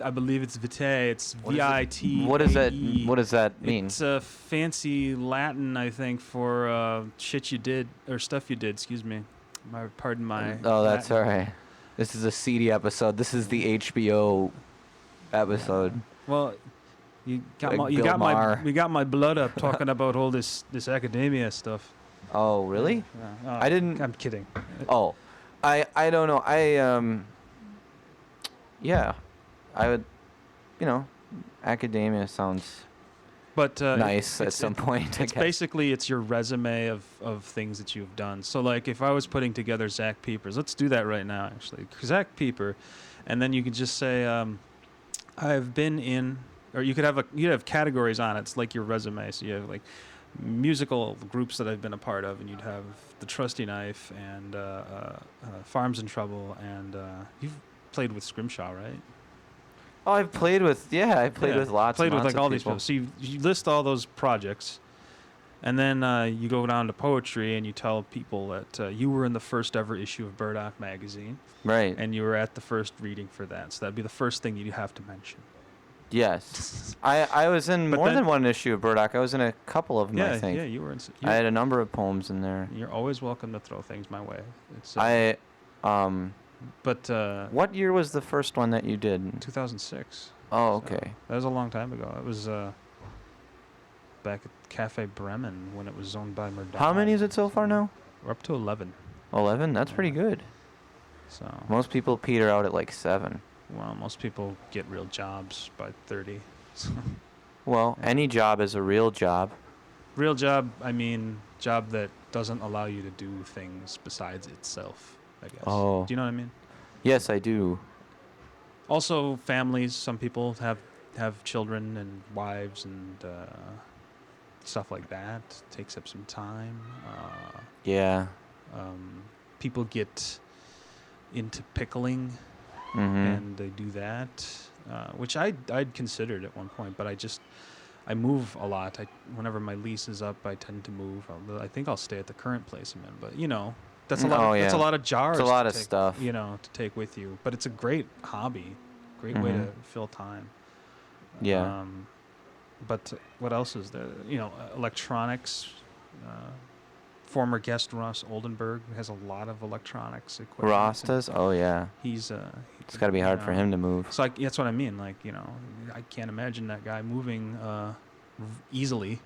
S1: I believe it's vitae. It's VIT.
S2: What does that mean?
S1: It's a fancy Latin, I think, for shit you did or stuff you did. Excuse me. Pardon my.
S2: Oh, that's
S1: Latin.
S2: all right. This is a seedy episode. This is the HBO episode.
S1: Well, you got
S2: Like
S1: my, you
S2: Bill
S1: got
S2: Maher.
S1: my, we got my blood up talking about all this academia stuff.
S2: Oh, really?
S1: Yeah.
S2: I didn't.
S1: I'm kidding.
S2: Oh, I don't know. Yeah, I would. Academia sounds
S1: But
S2: nice at some point. I
S1: It's
S2: guess.
S1: basically it's your resume of things that you've done. So like if I was putting together Zach Pieper's, let's do that right now actually. Zach Pieper, and then you could just say I've been in, or you could have categories on it. It's like your resume. So you have like musical groups that I've been a part of, and you'd have the Trusty Knife and Farms in Trouble, and you've played with Scrimshaw, right?
S2: Oh, I've played with with lots.
S1: Played
S2: and
S1: with
S2: lots
S1: like
S2: of
S1: all these
S2: people.
S1: people. So you list all those projects, and then you go down to poetry and you tell people that you were in the first ever issue of Burdock magazine,
S2: Right.
S1: and you were at the first reading for that. So that'd be the first thing you have to mention.
S2: Yes. I was in
S1: But
S2: more
S1: then-
S2: than one issue of Burdock. I was in a couple of them,
S1: Yeah,
S2: I think.
S1: yeah, you were in.
S2: I had a number of poems in there.
S1: You're always welcome to throw things my way. It's, but
S2: what year was the first one that you did?
S1: 2006.
S2: Oh,
S1: So
S2: okay.
S1: that was a long time ago. It was back at Cafe Bremen when it was owned by Murdoch.
S2: How many is it so far now?
S1: We're up to 11.
S2: 11? That's pretty good.
S1: So
S2: Most people peter out at like 7.
S1: well, most people get real jobs by 30. So,
S2: Well,
S1: Yeah.
S2: any job is a real job.
S1: real job, I mean job that doesn't allow you to do things besides itself, I guess.
S2: Oh.
S1: Do you know what I mean?
S2: Yes, I do.
S1: Also, families. Some people have children and wives and stuff like that. Takes up some time.
S2: Yeah.
S1: People get into pickling,
S2: Mm-hmm.
S1: and they do that, which I'd considered at one point, but I move a lot. Whenever my lease is up, I tend to move. I think I'll stay at the current place I'm in, but that's a lot.
S2: Oh,
S1: That's a
S2: yeah.
S1: lot of jars.
S2: It's a lot
S1: to
S2: of
S1: take,
S2: stuff.
S1: to take with you. But it's a great hobby, great way to fill time.
S2: Yeah.
S1: But what else is there? Electronics. Former guest Ross Oldenburg has a lot of electronics equipment.
S2: Ross does? Oh, yeah.
S1: He's
S2: It's got to be hard for him to move.
S1: So that's what I mean. Like, I can't imagine that guy moving easily.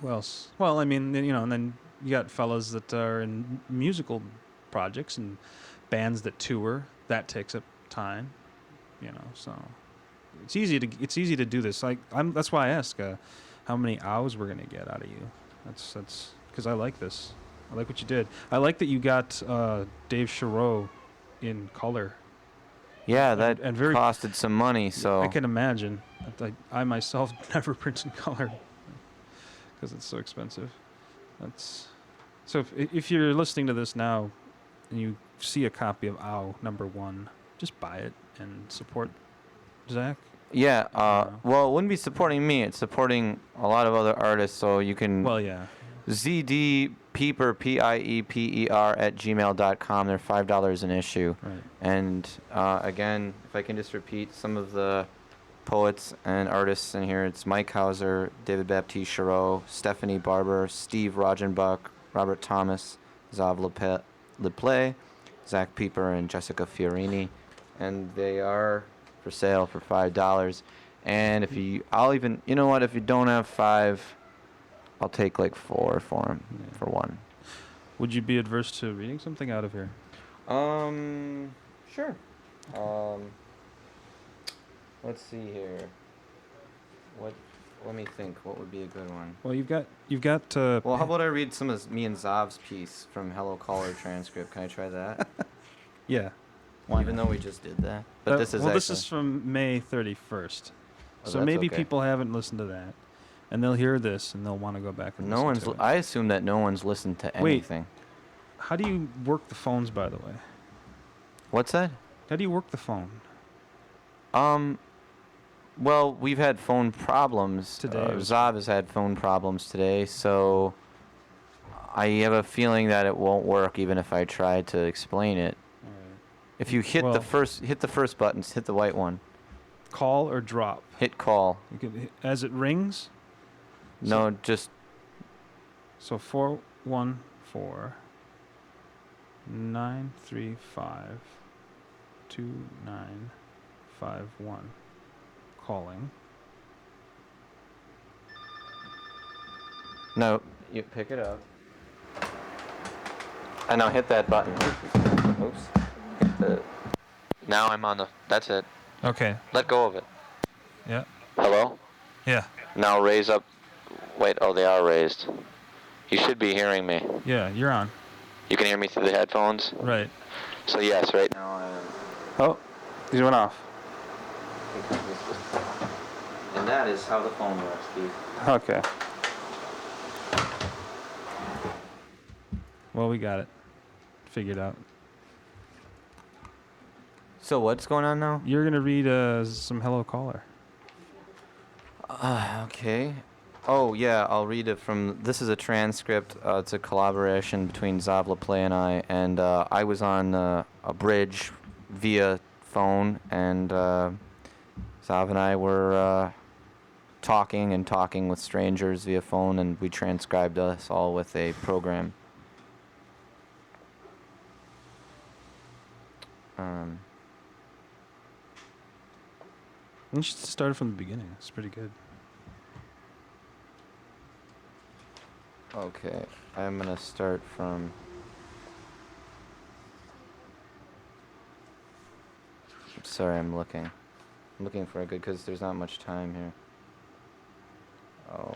S1: Who else? Well, I mean, and then you got fellas that are in musical projects and bands that tour. That takes up time. So it's easy to do this. Like that's why I ask how many hours we're gonna get out of you. That's because I like this. I like what you did. I like that you got Dave Chareau in color.
S2: Yeah, that
S1: and very
S2: costed some money, so.
S1: I can imagine. I myself never print in color because it's so expensive. So if you're listening to this now and you see a copy of OW #1, just buy it and support Zach.
S2: Yeah,
S1: Yeah.
S2: well, it wouldn't be supporting me. It's supporting a lot of other artists, so you can
S1: Well, yeah.
S2: ZD Pieper, PIEPER @gmail.com. They're $5 an issue.
S1: Right.
S2: And again, if I can just repeat some of the poets and artists in here, it's Mike Hauser, David Baptiste Chareau, Stephanie Barber, Steve Rogenbuck, Robert Thomas, Zav Leplay, Zach Pieper, and Jessica Fiorini. And they are for sale for $5. And if you don't have $5, I'll take like 4 for him,
S1: Yeah.
S2: for one.
S1: Would you be adverse to reading something out of here?
S2: Sure. Let's see here. Let me think. What would be a good one?
S1: Well, you've got.
S2: Well, how about I read some of me and Zav's piece from Hello Caller transcript? Can I try that?
S1: Yeah.
S2: Even though we just did that. But this is
S1: well,
S2: actually...
S1: this is from May 31st,
S2: Oh,
S1: so
S2: that's
S1: maybe
S2: okay.
S1: people haven't listened to that, and they'll hear this and they'll want to go back and
S2: No
S1: listen
S2: one's...
S1: to it.
S2: I assume that no one's listened to
S1: Wait.
S2: anything.
S1: How do you work the phones, by the way?
S2: What's that?
S1: How do you work the phone?
S2: Well, we've had phone problems.
S1: Today was-
S2: Zav has had phone problems today, so I have a feeling that it won't work even if I try to explain it.
S1: All right.
S2: If you hit
S1: Well-
S2: the first button, hit the white one.
S1: Call or drop.
S2: Hit call.
S1: You can, as it rings.
S2: No, just
S1: So 414-935-2951. Calling.
S2: no. You pick it up. And now hit that button. Oops. Now I'm on the... That's it.
S1: Okay.
S2: Let go of it.
S1: Yeah.
S2: Hello?
S1: Yeah.
S2: Now raise up... Wait, oh, they are raised. You should be hearing me.
S1: Yeah, you're on.
S2: You can hear me through the headphones?
S1: Right.
S2: So yes, right now I am...
S1: Oh, these went off.
S2: And that is how the phone works, Keith.
S1: Okay. Well, we got it figured out.
S2: So what's going on now?
S1: You're gonna read some Hello Caller.
S2: Okay. Oh, yeah, I'll read it from... This is a transcript. It's a collaboration between Zav LaPlay and I. And I was on a bridge via phone, and Zav and I were talking with strangers via phone, and we transcribed us all with a program.
S1: You should start from the beginning. It's pretty good.
S2: Okay, I'm gonna start from... Sorry, I'm looking for a good, because there's not much time here. Oh.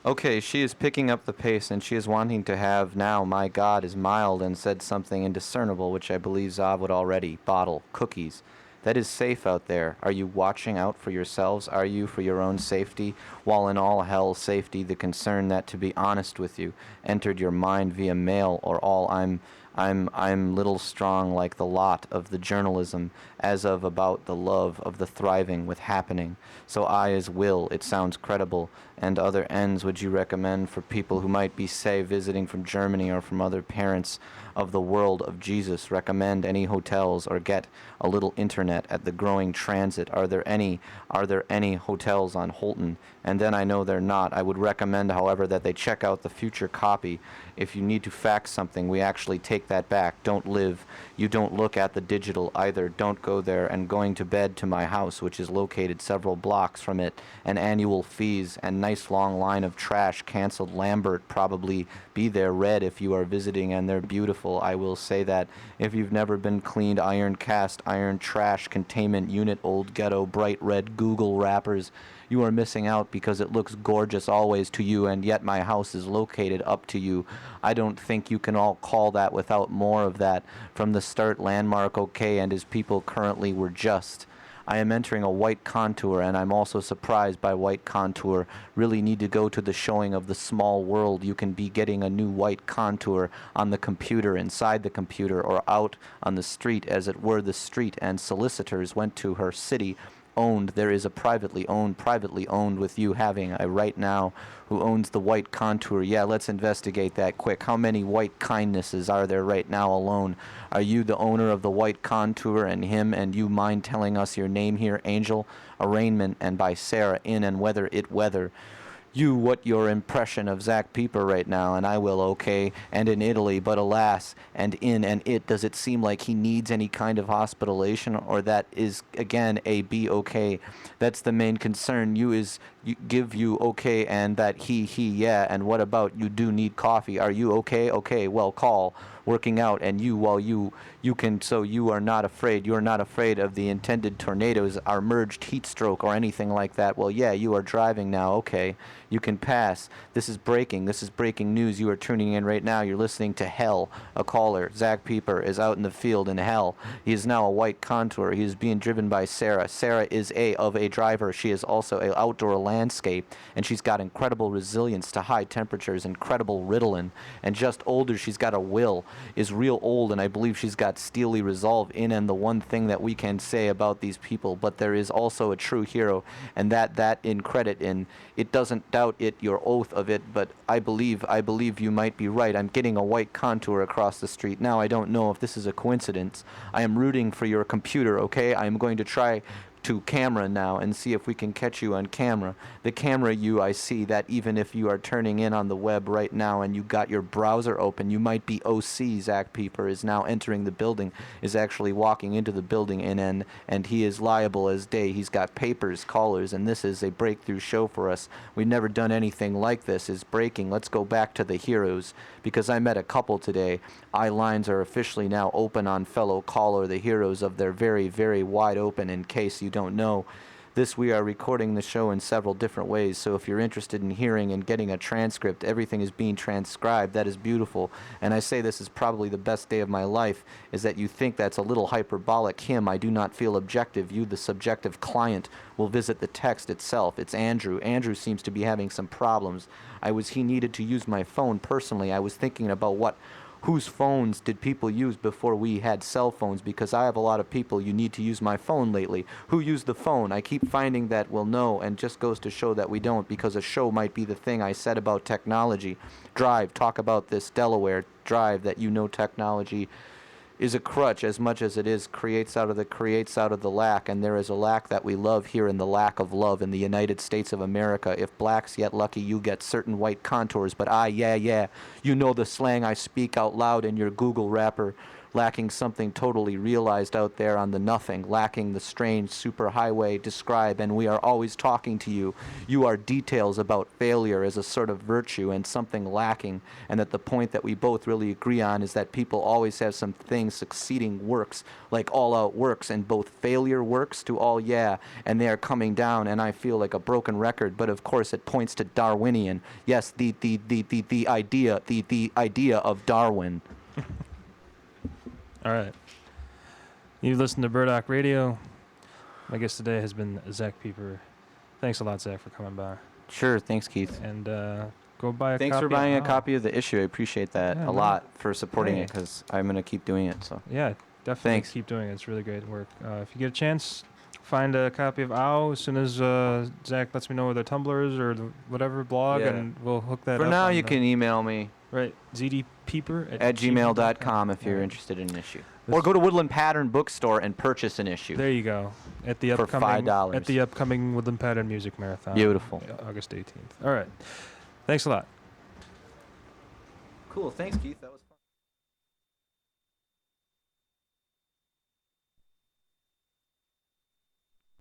S2: Okay, she is picking up the pace, and she is wanting to have now, my God is mild, and said something indiscernible, which I believe Zav would already. Bottle. Cookies. That is safe out there. Are you watching out for yourselves? Are you for your own safety? While in all hell safety, the concern that, to be honest with you, entered your mind via mail, or all I'm little strong like the lot of the journalism, as of about the love of the thriving with happening. So I as will, it sounds credible, and other ends would you recommend for people who might be, say, visiting from Germany or from other parents of the world of Jesus? Recommend any hotels or get a little internet at the growing transit. Are there any hotels on Holton? And then I know they're not. I would recommend, however, that they check out the future copy. If you need to fax something, we actually take that back. You don't look at the digital either. Don't go there. And going to bed to my house, which is located several blocks from it, and annual fees and nice long line of trash canceled. Lambert probably be there. Red if you are visiting, and they're beautiful. I will say that if you've never been cleaned, iron cast iron trash containment unit, old ghetto bright red Google wrappers, you are missing out, because it looks gorgeous always to you, and yet my house is located up to you. I don't think you can all call that without more of that. From the start, Landmark okay, and his people currently were just. I am entering a white contour, and I'm also surprised by white contour. Really need to go to the showing of The Small World. You can be getting a new white contour on the computer, inside the computer, or out on the street, as it were the street, and solicitors went to her city. Owned. There is a privately owned with you having a right now who owns the white contour. Yeah, let's investigate that quick. How many white kindnesses are there right now alone? Are you the owner of the white contour, and him, and you mind telling us your name here? Angel, arraignment, and by Sarah, in and whether it weather. You, what your impression of Zach Pieper right now? And I will, okay, and in Italy, but alas, and in and it, does it seem like he needs any kind of hospitalization, or that is, again, a be okay? That's the main concern. You is give you okay and that he yeah, and what about you do need coffee? Are you okay? Okay, well, call. Working out, and you can, so you are not afraid. You are not afraid of the intended tornadoes, our merged heat stroke, or anything like that. Well, yeah, you are driving now. Okay, you can pass. This is breaking. This is breaking news. You are tuning in right now. You're listening to Hell. A caller, Zach Pieper, is out in the field in hell. He is now a white contour. He is being driven by Sarah. Sarah is a driver. She is also a outdoor landscape, and she's got incredible resilience to high temperatures, incredible Ritalin, and just older. She's got a will. Is real old, and I believe she's got steely resolve in, and the one thing that we can say about these people, but there is also a true hero, and that in credit, and it doesn't doubt it, your oath of it, but I believe you might be right. I'm getting a white contour across the street now. I don't know if this is a coincidence. I am rooting for your computer, okay? I'm going to try to camera now and see if we can catch you on camera. The camera you, I see that even if you are turning in on the web right now and you got your browser open, you might be OC. Zach Pieper is now entering the building, is actually walking into the building, and he is liable as day. He's got papers, callers, and this is a breakthrough show for us. We've never done anything like this. Is breaking. Let's go back to the heroes, because I met a couple today. Eye lines are officially now open on fellow caller, the heroes of their very, very wide open. In case you don't know this, we are recording the show in several different ways, so if you're interested in hearing and getting a transcript, everything is being transcribed. That is beautiful, and I say this is probably the best day of my life, is that you think that's a little hyperbolic. Him, I do not feel objective. You, the subjective client, will visit the text itself. It's Andrew. Andrew seems to be having some problems. He needed to use my phone personally. I was thinking about whose phones did people use before we had cell phones, because I have a lot of people, you need to use my phone lately. Who used the phone? I keep finding that we'll know, and just goes to show that we don't, because a show might be the thing I said about technology. Drive, talk about this Delaware drive, that technology is a crutch as much as it is creates out of the lack, and there is a lack that we love here in the lack of love in the United States of America. If blacks get lucky, you get certain white contours, but yeah, you know the slang I speak out loud in your Google wrapper, lacking something totally realized out there on the nothing, lacking the strange superhighway describe, and we are always talking to you. You are details about failure as a sort of virtue and something lacking, and that the point that we both really agree on is that people always have some things succeeding works, like all out works, and both failure works to all and they are coming down, and I feel like a broken record, but of course it points to Darwinian. Yes, the idea of Darwin.
S1: All right. You've listened to Burdock Radio. My guest today has been Zach Pieper. Thanks a lot, Zach, for coming by.
S2: Sure, thanks, Keith.
S1: And go buy a
S2: Thanks
S1: copy.
S2: for buying a copy of the issue. I appreciate that a lot, for supporting
S1: Hey.
S2: it, because I'm going to keep doing it. So
S1: Yeah, definitely
S2: Thanks.
S1: keep doing it. It's really great work. If you get a chance, find a copy of OW as soon as Zach lets me know where the Tumblr is or the whatever blog,
S2: Yeah.
S1: and we'll hook that up.
S2: for now,
S1: on
S2: you
S1: the-
S2: can email me
S1: Right, ZDPeeper
S2: at gmail.com if you're
S1: Right.
S2: interested in an issue.
S1: This-
S2: Or go to Woodland Pattern Bookstore and purchase an issue.
S1: There you go. At the
S2: For
S1: upcoming
S2: $5.
S1: At the upcoming Woodland Pattern Music Marathon.
S2: Beautiful.
S1: August 18th. All right. Thanks a lot.
S2: Cool. Thanks, Keith. That was fun.